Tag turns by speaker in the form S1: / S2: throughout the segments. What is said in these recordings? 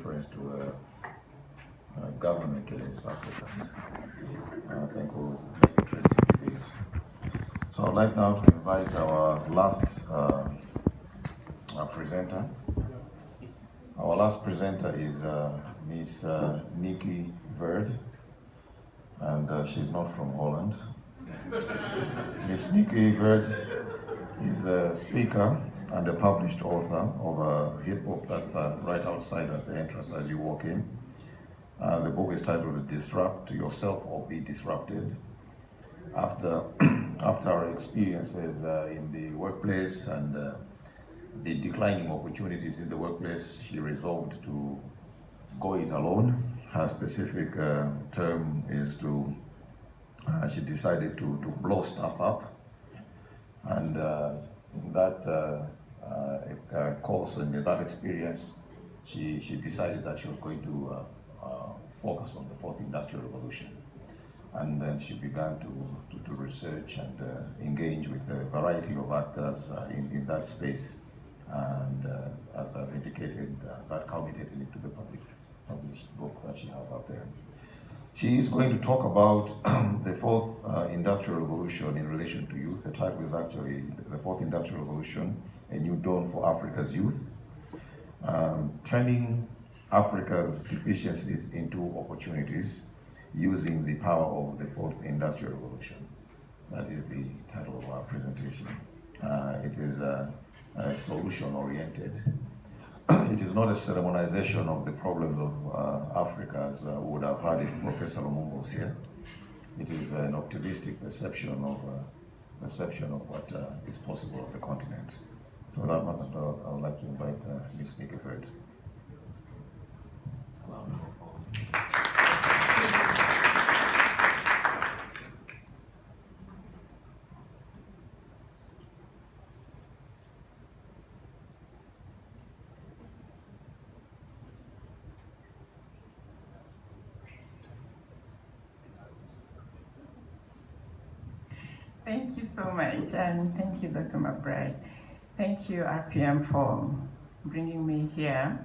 S1: reference to government-less Africa. I think we'll make interesting debates. So I'd like now to invite our last presenter. Our last presenter is Miss Nicky and she's not from Holland. Miss Nicky is a speaker and a published author of a hip book that's right outside at the entrance as you walk in. The book is titled Disrupt Yourself or Be Disrupted. After our experiences in the workplace and the declining opportunities in the workplace, she resolved to go it alone. Her specific term is to, she decided to blow stuff up. And in that course and in that experience, she decided that she was going to focus on the fourth industrial revolution. And then she began to research and engage with a variety of actors in that space. And as I've indicated, that culminated into the published book that she has out there. She is going to talk about the fourth industrial revolution in relation to youth. The title is actually The Fourth Industrial Revolution, A New Dawn for Africa's Youth. Turning Africa's deficiencies into opportunities using the power of the fourth industrial revolution. That is the title of our presentation. It is solution-oriented. It is not a ceremonization of the problems of Africa as we would have had if Professor Lumumba was here. It is an optimistic perception of what is possible of the continent. So with that matter, I would like to invite Ms. Nicky.
S2: Thank you so much, and thank you, Dr. McBride. Thank you, APRM, for bringing me here.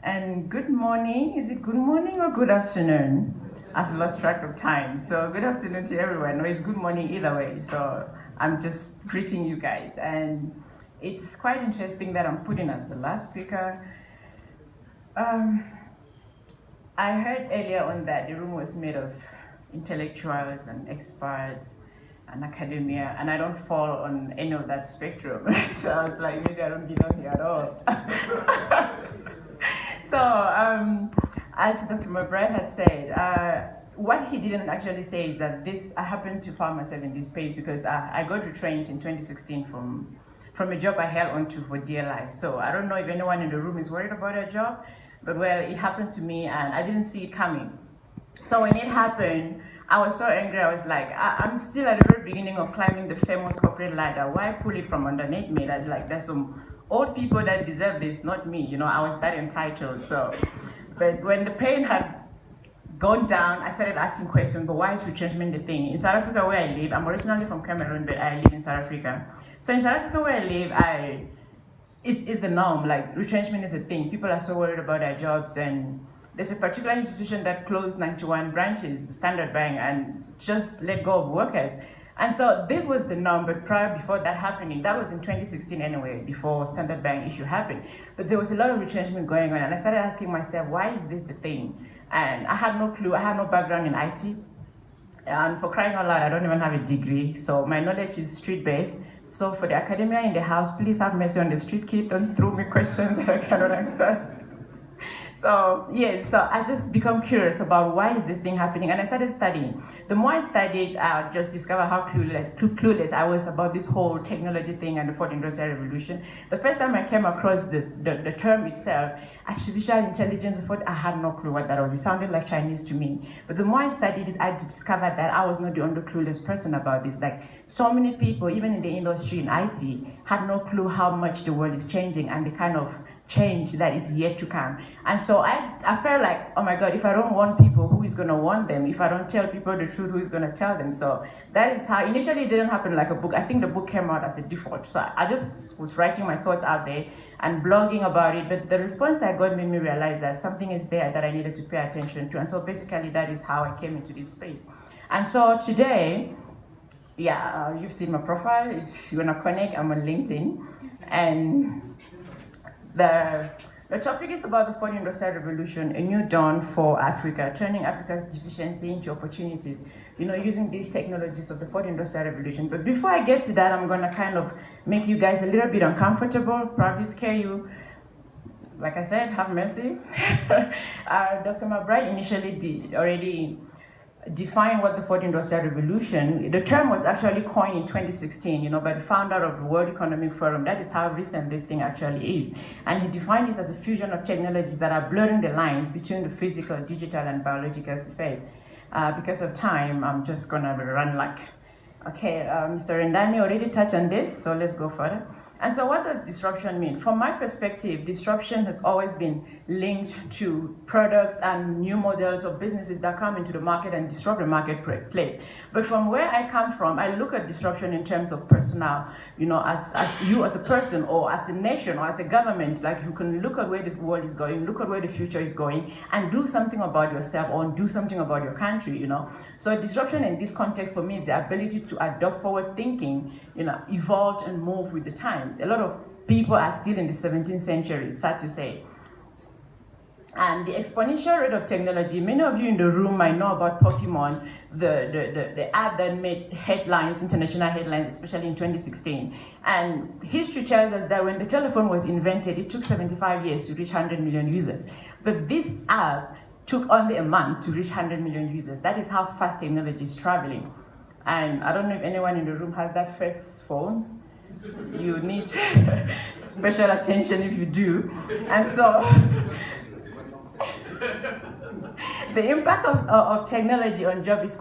S2: And good morning. Is it good morning or good afternoon? I've lost track of time. So good afternoon to everyone. No, it's good morning either way. So I'm just greeting you guys. And it's quite interesting that I'm put in as the last speaker. I heard earlier on that the room was made of intellectuals and experts and academia, and I don't fall on any of that spectrum. So I was like, maybe I don't belong here at all. So, as Dr. McBride had said, what he didn't actually say is that I happened to find myself in this space because I got retrenched in 2016 from a job I held onto for dear life. So I don't know if anyone in the room is worried about a job, but well, it happened to me and I didn't see it coming. So when it happened, I was so angry. I was like, I'm still at the very beginning of climbing the famous corporate ladder. Why pull it from underneath me? That's like, there's some old people that deserve this, not me. You know, I was that entitled. So, but when the pain had gone down, I started asking questions, but why is retrenchment the thing? In South Africa where I live, I'm originally from Cameroon, but I live in South Africa. So in South Africa where I live, it's the norm. Like, retrenchment is a thing. People are so worried about their jobs, and there's a particular institution that closed 91 branches, Standard Bank, and just let go of workers. And so this was the norm, but before that happening, that was in 2016 anyway, before Standard Bank issue happened. But there was a lot of retrenchment going on, and I started asking myself, why is this the thing? And I had no clue. I had no background in IT. And for crying out loud, I don't even have a degree. So my knowledge is street-based. So for the academia in the house, please have mercy on the street kid. Don't throw me questions that I cannot answer. So yes, so I just become curious about why is this thing happening, and I started studying. The more I studied, I just discovered how clueless I was about this whole technology thing and the fourth industrial revolution. The first time I came across the term itself, artificial intelligence, I had no clue what that was. It sounded like Chinese to me. But the more I studied it, I discovered that I was not the only clueless person about this. Like, so many people, even in the industry in IT, had no clue how much the world is changing and the kind of change that is yet to come. And so I felt like, oh my God, if I don't warn people, who is going to warn them? If I don't tell people the truth, who is going to tell them? So that is how, initially it didn't happen like a book. I think the book came out as a default. So I just was writing my thoughts out there and blogging about it. But the response I got made me realize that something is there that I needed to pay attention to. And so basically that is how I came into this space. And so today, you've seen my profile. If you want to connect, I'm on LinkedIn. And the topic is about the fourth industrial revolution, a new dawn for Africa, turning Africa's deficiency into opportunities, using these technologies of the fourth industrial revolution. But before I get to that, I'm going to kind of make you guys a little bit uncomfortable, probably scare you. Like I said, have mercy. Dr. McBride initially already define what the fourth industrial revolution, the term was actually coined in 2016, by the founder of the World Economic Forum. That is how recent this thing actually is. And he defined this as a fusion of technologies that are blurring the lines between the physical, digital, and biological space. Because of time, I'm just gonna run like, okay, Mr. Rendani already touched on this, so let's go further. And so what does disruption mean? From my perspective, disruption has always been linked to products and new models of businesses that come into the market and disrupt the marketplace. But from where I come from, I look at disruption in terms of personnel, as you as a person or as a nation or as a government, like you can look at where the world is going, look at where the future is going, and do something about yourself or do something about your country, So disruption in this context for me is the ability to adopt forward thinking, evolve and move with the times. A lot of people are still in the 17th century, sad to say. And the exponential rate of technology, many of you in the room might know about Pokemon, the app that made headlines, international headlines, especially in 2016. And history tells us that when the telephone was invented, it took 75 years to reach 100 million users. But this app took only a month to reach 100 million users. That is how fast technology is traveling. And I don't know if anyone in the room has that first phone. You need special attention if you do. And so the impact of technology on jobs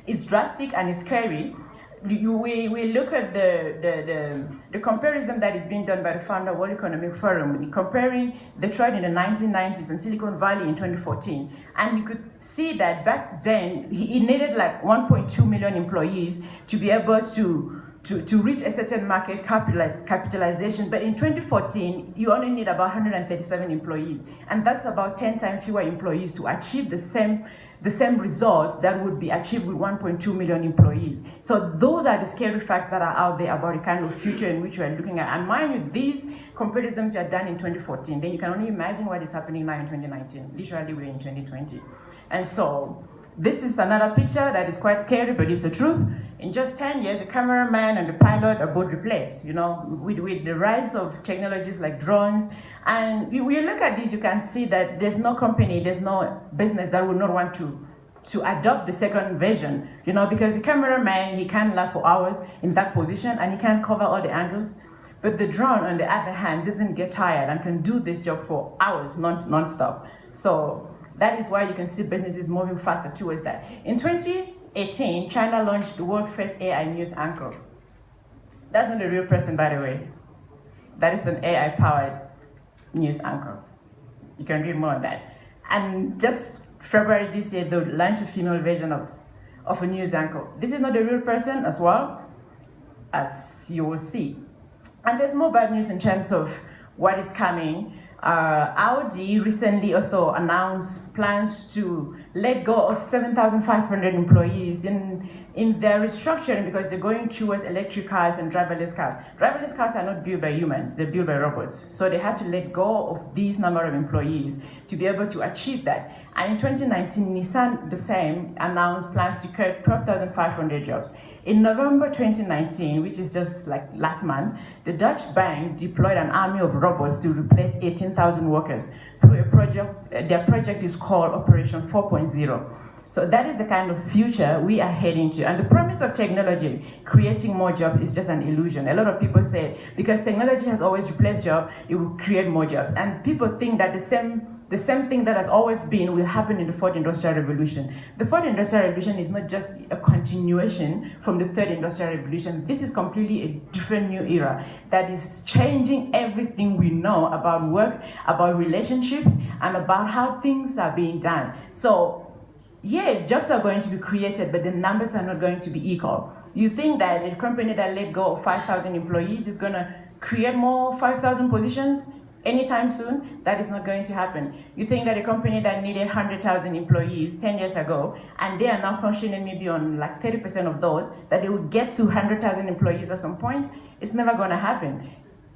S2: is drastic and it's scary. We look at the comparison that is being done by the founder of World Economic Forum, comparing Detroit in the 1990s and Silicon Valley in 2014. And you could see that back then, he needed like 1.2 million employees to be able to reach a certain market capitalization. But in 2014, you only need about 137 employees. And that's about 10 times fewer employees to achieve the same results that would be achieved with 1.2 million employees. So those are the scary facts that are out there about the kind of future in which we are looking at. And mind you, these comparisons were done in 2014. Then you can only imagine what is happening now in 2019. Literally, we're in 2020. And so this is another picture that is quite scary, but it's the truth. In just 10 years, the cameraman and the pilot are both replaced, with the rise of technologies like drones. And we look at this, you can see that there's no company, there's no business that would not want to adopt the second version, because the cameraman, he can last for hours in that position and he can cover all the angles. But the drone, on the other hand, doesn't get tired and can do this job for hours non-stop. So that is why you can see businesses moving faster towards that. In 2018, China launched the world's first AI news anchor. That's not a real person, by the way. That is an AI-powered news anchor. You can read more on that. And just February this year, they'll launch a female version of a news anchor. This is not a real person as well, as you will see. And there's more bad news in terms of what is coming. Audi recently also announced plans to let go of 7,500 employees in their restructuring because they're going towards electric cars and driverless cars. Driverless cars are not built by humans, they're built by robots. So they had to let go of these number of employees to be able to achieve that. And in 2019, Nissan, the same, announced plans to cut 12,500 jobs. In November 2019, which is just like last month, the Dutch bank deployed an army of robots to replace 18,000 workers through a project. Their project is called Operation 4.0. So that is the kind of future we are heading to. And the promise of technology creating more jobs is just an illusion. A lot of people say, because technology has always replaced jobs, it will create more jobs. And people think that the same the same thing that has always been will happen in the fourth industrial revolution. The fourth industrial revolution is not just a continuation from the third industrial revolution. This is completely a different new era that is changing everything we know about work, about relationships, and about how things are being done. So yes, jobs are going to be created, but the numbers are not going to be equal. You think that a company that let go of 5,000 employees is going to create more 5,000 positions anytime soon? That is not going to happen. You think that a company that needed 100,000 employees 10 years ago, and they are now functioning maybe on like 30% of those, that they will get to 100,000 employees at some point? It's never going to happen.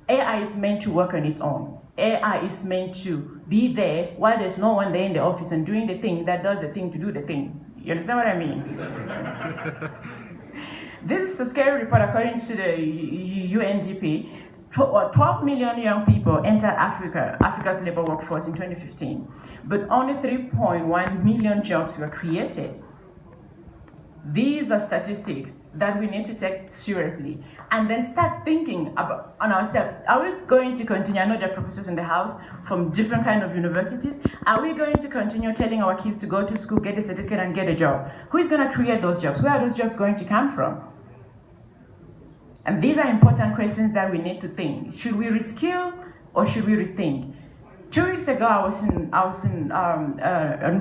S2: AI is meant to work on its own. AI is meant to be there while there's no one there in the office and doing the thing that does the thing to do the thing. You understand what I mean? This is a scary report according to the UNDP. 12 million young people entered Africa's labor workforce in 2015, but only 3.1 million jobs were created. These are statistics that we need to take seriously and then start thinking about on ourselves. Are we going to continue? I know there are professors in the house from different kind of universities. Are we going to continue telling our kids to go to school, get a certificate, and get a job? Who is going to create those jobs? Where are those jobs going to come from? And these are important questions that we need to think. Should we reskill or should we rethink? 2 weeks ago, I was in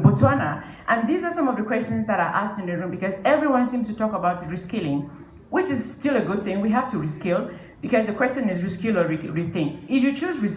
S2: Botswana, and these are some of the questions that are asked in the room because everyone seems to talk about reskilling, which is still a good thing. We have to reskill because the question is reskill or rethink. If you choose reskill,